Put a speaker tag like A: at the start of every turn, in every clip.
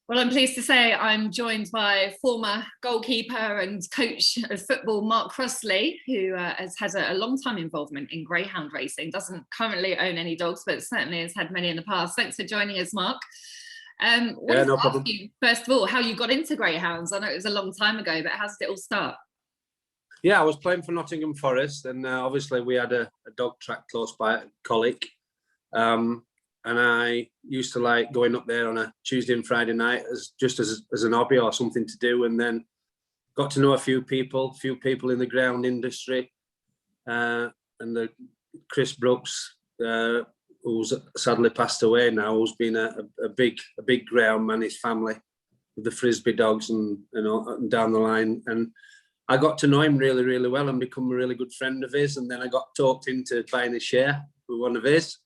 A: Well, I'm pleased to say I'm joined by former goalkeeper and coach of football, Mark Crossley, who has had a long time involvement in greyhound racing, doesn't currently own any dogs, but certainly has had many in the past. Thanks for joining us, Mark.
B: Yeah, no problem.
A: You, first of all, how you got into greyhounds. I know it was a long time ago, but how did it all start?
B: Yeah, I was playing for Nottingham Forest, and obviously we had a dog track close by at Colic. And I used to like going up there on a Tuesday and Friday night as an hobby or something to do, and then got to know a few people in the ground industry, and Chris Brooks, who's sadly passed away now, who's been a big ground man, his family with the Frisbee dogs and down the line, and I got to know him really, really well and become a really good friend of his, and then I got talked into buying a share with one of his.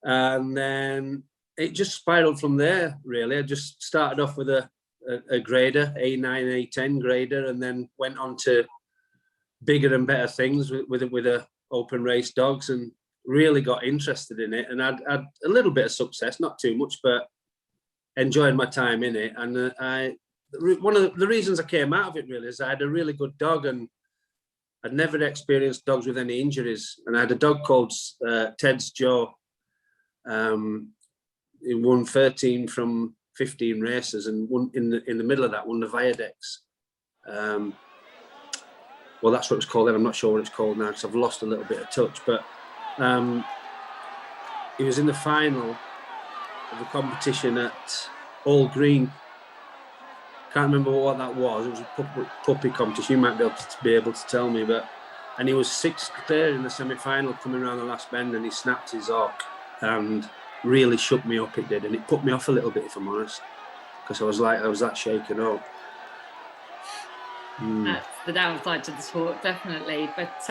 B: And then it just spiraled from there, really. I just started off with a grader, A9, A10 grader, and then went on to bigger and better things with a open race dogs, and really got interested in it. And I'd a little bit of success, not too much, but enjoyed my time in it. And one of the reasons I came out of it really is I had a really good dog, and I'd never experienced dogs with any injuries. And I had a dog called Ted's Joe. He won 13 from 15 races, and won in the middle of that won the Viadex. Well, that's what it's called then. I'm not sure what it's called now because I've lost a little bit of touch. But he was in the final of a competition at All Green. Can't remember what that was. It was a puppy competition. You might be able to tell me, and he was sixth there in the semi-final, coming around the last bend, and he snapped his hock and really shook me up. It did, and it put me off a little bit, if I'm honest, because I was that shaken up.
A: That's the downside to the sport, definitely. But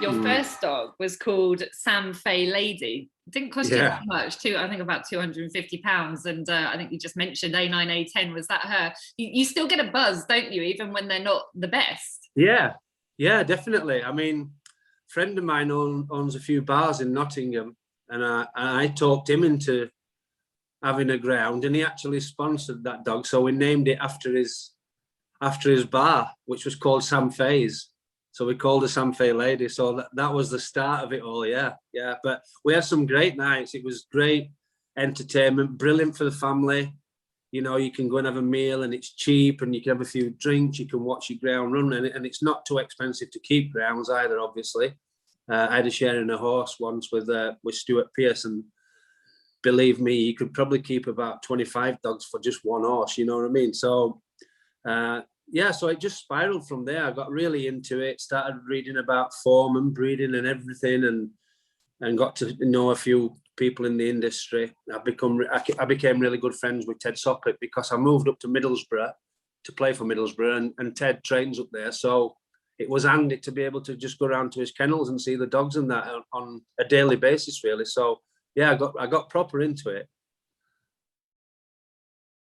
A: your first dog was called Sam Fay Lady. It didn't cost you that much, I think about £250. And I think you just mentioned A9, A10. Was that her? You still get a buzz, don't you, even when they're not the best?
B: Yeah, definitely. I mean, a friend of mine owns a few bars in Nottingham, and I talked him into having a ground, and he actually sponsored that dog. So we named it after his bar, which was called Sam Fay's. So we called her Sam Fay Lady. So that was the start of it all. Yeah. But we had some great nights. It was great entertainment, brilliant for the family. You know, you can go and have a meal, and it's cheap, and you can have a few drinks. You can watch your ground run, and it's not too expensive to keep grounds either, obviously. I had a share in a horse once with Stuart Pearce, and believe me, you could probably keep about 25 dogs for just one horse. You know what I mean? So, so it just spiraled from there. I got really into it, started reading about form and breeding and everything, and got to know a few people in the industry. I became really good friends with Ted Soppett because I moved up to Middlesbrough to play for Middlesbrough, and Ted trains up there. So it was handy to be able to just go around to his kennels and see the dogs and that on a daily basis, really. So yeah, I got proper into it.